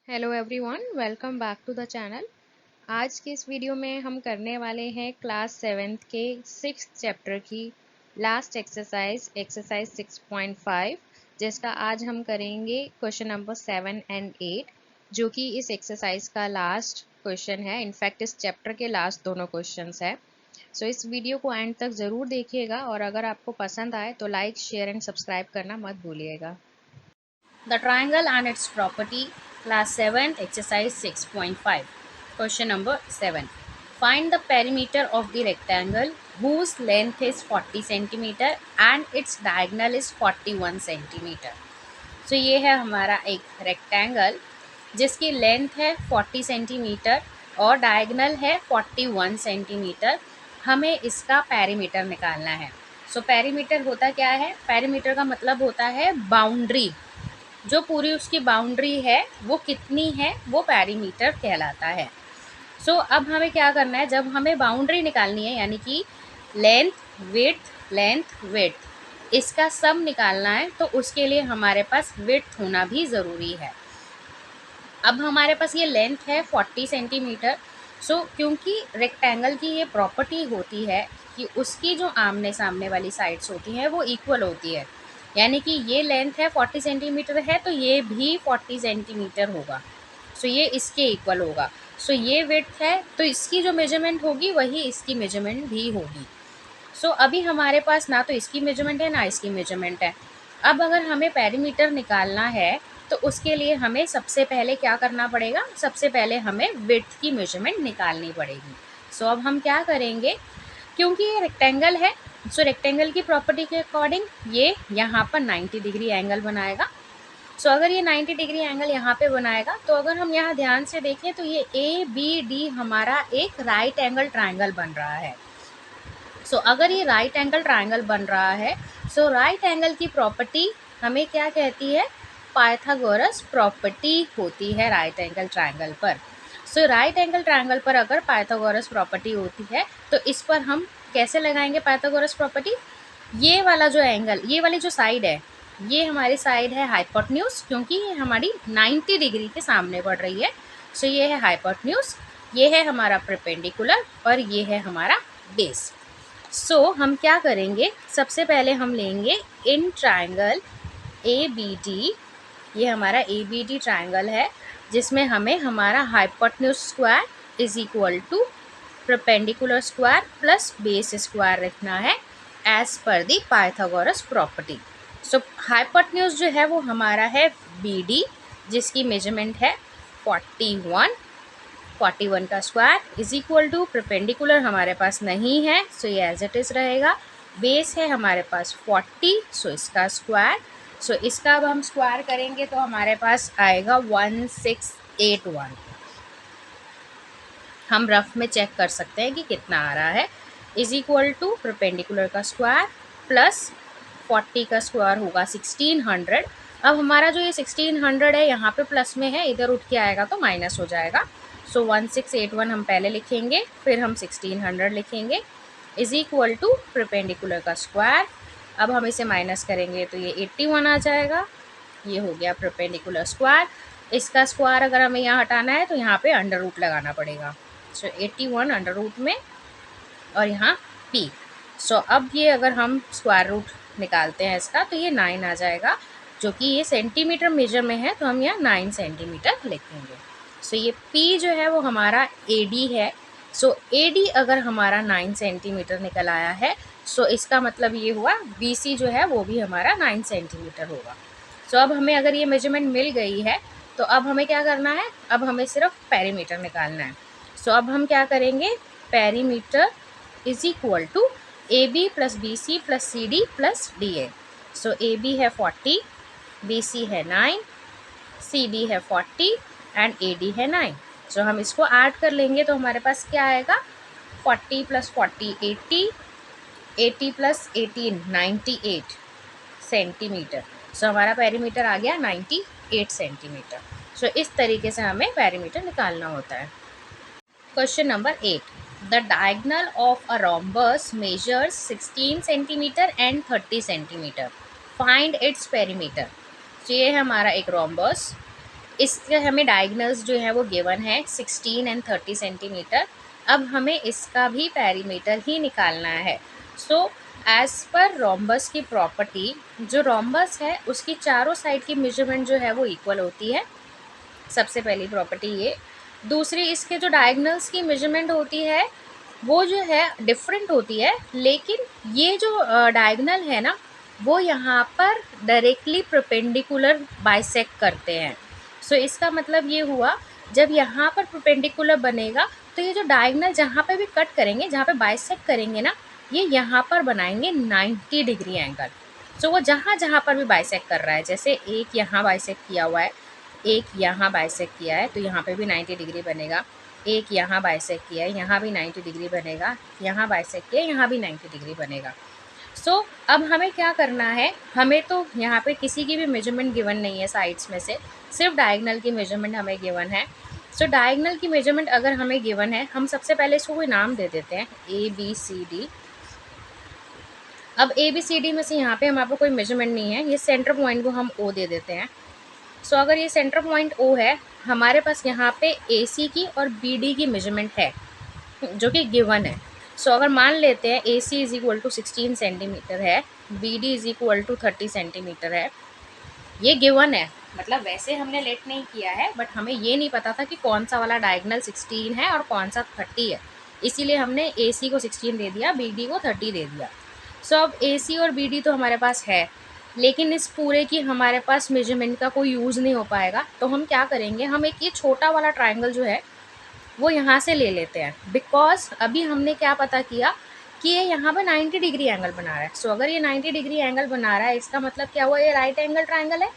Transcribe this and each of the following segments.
Hello everyone, welcome back to the channel. आज की इस वीडियो में हम करने वाले हैं क्लास सेवेंथ के सिक्स चैप्टर की लास्ट एक्सरसाइज 6.5, जिसका आज हम करेंगे क्वेश्चन नंबर 7 एंड 8, जो कि इस एक्सरसाइज का लास्ट क्वेश्चन है। इनफैक्ट इस चैप्टर के लास्ट दोनों क्वेश्चंस है। सो इस वीडियो को एंड तक ज़रूर देखिएगा और अगर आपको पसंद आए तो लाइक, शेयर एंड सब्सक्राइब करना मत भूलिएगा। The triangle and its property, class 7th, exercise 6.5. Question number 7. Find the perimeter of the rectangle whose length is 40 centimeter and its diagonal is 41 centimeter. So ये है हमारा एक रेक्टेंगल जिसकी length है 40 centimetre और डायगनल है 41 सेंटीमीटर। हमें इसका पेरीमीटर निकालना है। सो पेरीमीटर होता क्या है? पेरीमीटर का मतलब होता है बाउंड्री, जो पूरी उसकी बाउंड्री है वो कितनी है, वो पेरीमीटर कहलाता है। सो अब हमें क्या करना है, जब हमें बाउंड्री निकालनी है यानी कि लेंथ विड्थ इसका सम निकालना है, तो उसके लिए हमारे पास विड्थ होना भी ज़रूरी है। अब हमारे पास ये लेंथ है 40 सेंटीमीटर। सो क्योंकि रेक्टेंगल की ये प्रॉपर्टी होती है कि उसकी जो आमने सामने वाली साइड्स होती हैं वो इक्वल होती है, यानी कि ये लेंथ है 40 सेंटीमीटर है तो ये भी 40 सेंटीमीटर होगा। सो ये इसके इक्वल होगा। सो ये विड्थ है तो इसकी जो मेजरमेंट होगी वही इसकी मेजरमेंट भी होगी। सो अभी हमारे पास ना तो इसकी मेजरमेंट है ना इसकी मेजरमेंट है। अब अगर हमें पेरीमीटर निकालना है तो उसके लिए हमें सबसे पहले क्या करना पड़ेगा, सबसे पहले हमें विड्थ की मेजरमेंट निकालनी पड़ेगी। सो अब हम क्या करेंगे, क्योंकि ये रेक्टेंगल है, सो रेक्टेंगल की प्रॉपर्टी के अकॉर्डिंग ये यहाँ पर 90 डिग्री एंगल बनाएगा। सो अगर ये 90 डिग्री एंगल यहाँ पे बनाएगा तो अगर हम यहाँ ध्यान से देखें तो ये ABD हमारा एक राइट एंगल ट्राइंगल बन रहा है। सो अगर ये राइट एंगल ट्राइंगल बन रहा है, सो राइट एंगल की प्रॉपर्टी हमें क्या कहती है? पाइथागोरस प्रॉपर्टी होती है राइट एंगल ट्राइंगल पर। सो राइट एंगल ट्राइंगल पर अगर पाइथागोरस प्रॉपर्टी होती है तो इस पर हम कैसे लगाएंगे पाइथागोरस प्रॉपर्टी? ये वाला जो एंगल, ये वाली जो साइड है, ये हमारी साइड है हाइपोटेन्यूज, क्योंकि ये हमारी 90 डिग्री के सामने बढ़ रही है। सो ये है हाइपोटेन्यूज, ये है हमारा परपेंडिकुलर और ये है हमारा बेस। सो हम क्या करेंगे, सबसे पहले हम लेंगे इन ट्राइंगल ABD। ये हमारा ABD ट्राइंगल है जिसमें हमें हमारा hypotenuse square is equal to perpendicular square plus base square रखना है as per the Pythagoras property. So hypotenuse जो है वो हमारा है BD, जिसकी मेजरमेंट है 41 का square is equal to perpendicular हमारे पास नहीं है, सो ये एज इट इज़ रहेगा। बेस है हमारे पास 40, सो इसका स्क्वायर। सो इसका अब हम स्क्वायर करेंगे तो हमारे पास आएगा 1681। हम रफ में चेक कर सकते हैं कि कितना आ रहा है। इज इक्वल टू परपेंडिकुलर का स्क्वायर प्लस 40 का स्क्वायर होगा 1600। अब हमारा जो ये 1600 है यहाँ पे प्लस में है, इधर उठ के आएगा तो माइनस हो जाएगा। सो 1681 हम पहले लिखेंगे, फिर हम 1600 लिखेंगे, इज इक्वल टू परपेंडिकुलर का स्क्वायर। अब हम इसे माइनस करेंगे तो ये 81 आ जाएगा। ये हो गया परपेंडिकुलर स्क्वायर। इसका स्क्वायर अगर हमें यहाँ हटाना है तो यहाँ पे अंडर रूट लगाना पड़ेगा। सो 81 अंडर रूट में और यहाँ P। सो अब ये अगर हम स्क्वायर रूट निकालते हैं इसका तो ये 9 आ जाएगा, जो कि ये सेंटीमीटर मेजर में है तो हम यहाँ 9 सेंटीमीटर लिखेंगे। सो ये P जो है वो हमारा AD है। सो AD अगर हमारा 9 सेंटीमीटर निकल आया है, सो इसका मतलब ये हुआ BC जो है वो भी हमारा 9 सेंटीमीटर होगा। सो अब हमें अगर ये मेजरमेंट मिल गई है तो अब हमें क्या करना है, अब हमें सिर्फ पेरीमीटर निकालना है। सो अब हम क्या करेंगे, perimeter is equal to AB plus BC plus CD plus DA। So AB है 40, BC है 9, CD है 40 एंड AD है 9। सो हम इसको ऐड कर लेंगे तो हमारे पास क्या आएगा, 40 प्लस 40 80, 80 प्लस 18 98 सेंटीमीटर। सो हमारा पेरीमीटर आ गया 98 सेंटीमीटर। सो इस तरीके से हमें पेरीमीटर निकालना होता है। Question number 8, the diagonal of a rhombus measures 16 centimetre and 30 centimetre, find its perimeter. तो ये है हमारा एक रोम्बस, इसके हमें डायगनल्स जो है वो गिवन है 16 एंड 30 सेंटीमीटर। अब हमें इसका भी पेरीमीटर ही निकालना है। सो एज पर रोम्बस की प्रॉपर्टी, जो रोम्बस है उसकी चारों साइड की मेजरमेंट जो है वो इक्वल होती है, सबसे पहली प्रॉपर्टी ये। दूसरी, इसके जो डायगनल्स की मेजरमेंट होती है वो जो है डिफरेंट होती है, लेकिन ये जो डायगनल है ना वो यहाँ पर डायरेक्टली परपेंडिकुलर बाइसेक्ट करते हैं। सो इसका मतलब ये हुआ, जब यहाँ पर परपेंडिकुलर बनेगा तो ये जो डायगनल जहाँ पे भी कट करेंगे, जहाँ पे बाइसेक्ट करेंगे ना, ये यहाँ पर बनाएंगे 90 डिग्री एंगल। सो वो जहाँ जहाँ पर भी बाइसेक्ट कर रहा है, जैसे एक यहाँ बाइसेक्ट किया हुआ है, एक यहाँ बाइसेक्ट किया है तो यहाँ पे भी 90 डिग्री बनेगा, एक यहाँ बाइसेक्ट किया है यहाँ भी 90 डिग्री बनेगा, यहाँ बाइसेक्ट किया है यहाँ भी 90 डिग्री बनेगा। सो अब हमें क्या करना है, हमें तो यहाँ पे किसी की भी मेजरमेंट गिवन नहीं है साइड्स में से, सिर्फ डायगनल की मेजरमेंट हमें गिवन है। सो डायगनल की मेजरमेंट अगर हमें गिवन है, हम सबसे पहले इसको कोई नाम दे देते हैं ABCD। अब ABCD में से यहाँ पे हमारे पास कोई मेजरमेंट नहीं है, ये सेंटर पॉइंट को हम O दे देते हैं। सो अगर ये सेंटर पॉइंट O है, हमारे पास यहाँ पे AC की और BD की मेजरमेंट है जो कि गिवन है। सो अगर मान लेते हैं AC is equal to 16 centimetre है, BD is equal to 30 centimetre है, ये गिवन है, मतलब वैसे हमने लेट नहीं किया है, बट हमें ये नहीं पता था कि कौन सा वाला डायगनल 16 है और कौन सा 30 है, इसीलिए हमने AC को 16 दे दिया, BD को 30 दे दिया। सो अब AC और BD तो हमारे पास है, लेकिन इस पूरे की हमारे पास मेजरमेंट का कोई यूज़ नहीं हो पाएगा, तो हम क्या करेंगे, हम एक ये छोटा वाला ट्राइंगल जो है वो यहाँ से ले लेते हैं, बिकॉज अभी हमने क्या पता किया कि ये यहाँ पर 90 डिग्री एंगल बना रहा है। सो अगर ये 90 डिग्री एंगल बना रहा है, इसका मतलब क्या हुआ, ये राइट एंगल ट्राइंगल है,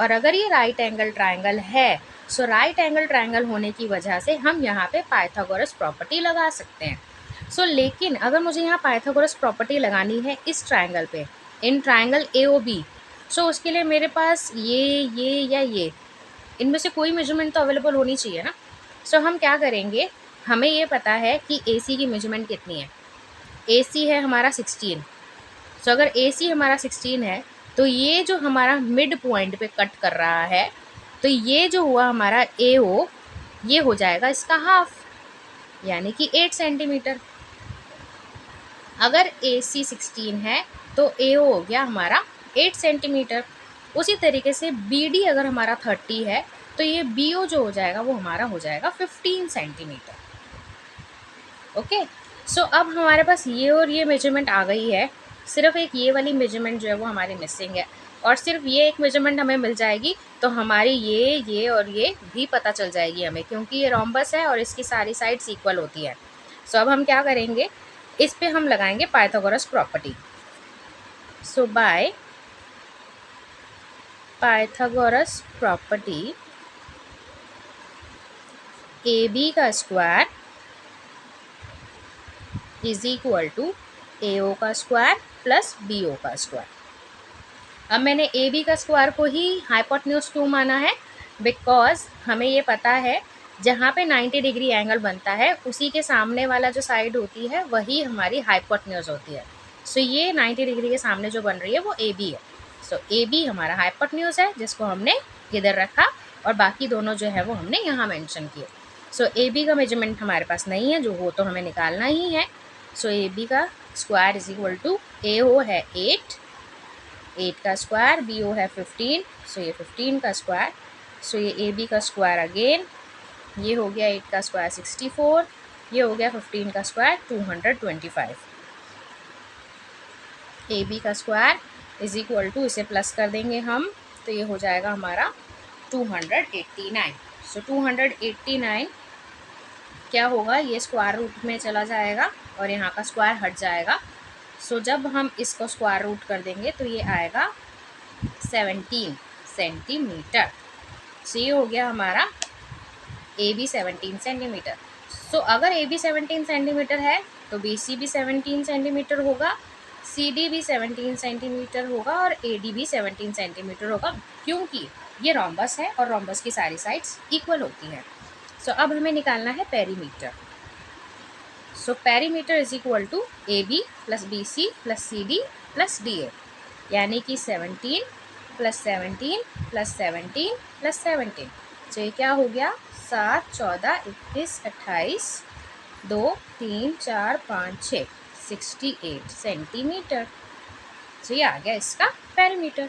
और अगर ये राइट एंगल ट्राइंगल है, सो राइट एंगल ट्राइंगल होने की वजह से हम यहाँ पे पाइथागोरस प्रॉपर्टी लगा सकते हैं। सो लेकिन अगर मुझे यहाँ पाइथागोरस प्रॉपर्टी लगानी है इस ट्राइंगल पे, इन ट्राइंगल AOB, सो उसके लिए मेरे पास ये या ये इनमें से कोई मेजरमेंट तो अवेलेबल होनी चाहिए ना। सो हम क्या करेंगे, हमें ये पता है कि AC की मेजरमेंट कितनी है, AC है हमारा 16। सो अगर AC हमारा 16 है तो ये जो हमारा मिड पॉइंट पे कट कर रहा है, तो ये जो हुआ हमारा AO, ये हो जाएगा इसका हाफ, यानी कि 8 सेंटीमीटर। अगर AC 16 है तो AO हो गया हमारा 8 सेंटीमीटर। उसी तरीके से BD अगर हमारा 30 है तो ये BO जो हो जाएगा वो हमारा हो जाएगा 15 सेंटीमीटर। ओके, सो अब हमारे पास ये और ये मेजरमेंट आ गई है, सिर्फ एक ये वाली मेजरमेंट जो है वो हमारी मिसिंग है, और सिर्फ ये एक मेजरमेंट हमें मिल जाएगी तो हमारी ये और ये भी पता चल जाएगी हमें, क्योंकि ये रोम्बस है और इसकी सारी साइड्स इक्वल होती है। सो अब हम क्या करेंगे, इस पे हम लगाएंगे Pythagoras property. So by Pythagoras property, AB का square is equal to AO का स्क्वायर प्लस BO का स्क्वायर। अब मैंने AB का स्क्वायर को ही हाइपोटेन्यूज क्यों माना है, बिकॉज हमें ये पता है जहाँ पे 90 डिग्री एंगल बनता है उसी के सामने वाला जो साइड होती है वही हमारी हाइपोटेन्यूज होती है। सो ये 90 डिग्री के सामने जो बन रही है वो AB है। सो AB हमारा हाइपोटेन्यूज है जिसको हमने इधर रखा, और बाकी दोनों जो है वो हमने यहाँ मेंशन किए। सो AB का मेजरमेंट हमारे पास नहीं है, जो वो तो हमें निकालना ही है। सो AB का square is equal to AO है 8 का स्क्वायर, BO है 15, सो ये 15 का स्क्वायर। सो ये AB का स्क्वायर अगेन, ये हो गया 8 का स्क्वायर 64, ये हो गया 15 का स्क्वायर 225। AB का स्क्वायर इज इक्वल टू, इसे प्लस कर देंगे हम तो ये हो जाएगा हमारा 289। सो 289 क्या होगा, ये स्क्वायर रूट में चला जाएगा और यहाँ का स्क्वायर हट जाएगा। सो जब हम इसको स्क्वायर रूट कर देंगे तो ये आएगा 17 सेंटीमीटर। सो ये हो गया हमारा AB 17 सेंटीमीटर। सो अगर AB 17 सेंटीमीटर है तो BC भी 17 सेंटीमीटर होगा, CD भी 17 सेंटीमीटर होगा और AD भी 17 सेंटीमीटर होगा, क्योंकि ये रोम्बस है और रोम्बस की सारी साइड्स इक्वल होती हैं। सो अब हमें निकालना है perimeter. So perimeter is equal to AB plus BC plus CD plus DA, यानी कि 17 प्लस 17 प्लस 17 प्लस 17। तो ये क्या हो गया, 7, 14, 21, 28, 2, 3, 4, 5, 6, 68 सेंटीमीटर। तो ये आ गया इसका पेरीमीटर।